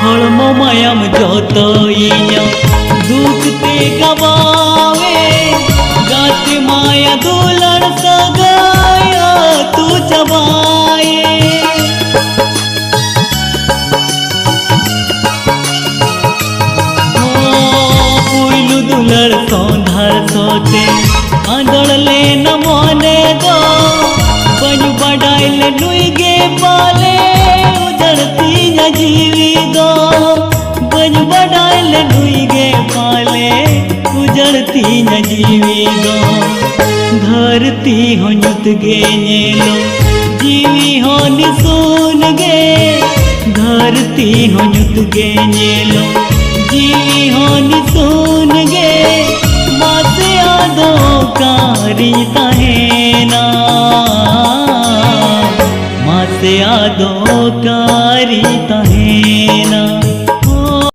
हड़मो मायाम जोतो इया दुख ते गवावे गाते माया दुलड़ सगाया तू चबाए पुइलु दुलड़ सौंधर सोते आंदोड़ ले न मोने दो बन बड़ाइल नुइगे पाले उजड़ती न जीवी दो बन बड़ाइल नुइगे पाले उजड़ती न जीवी दो धरती हो नुत गे नेलो जीवी हो निसून गे धरती हो नुत गे नेलो जीवी हो निसून गे माते आदो कारी तहेना माते आदो कारी तहेना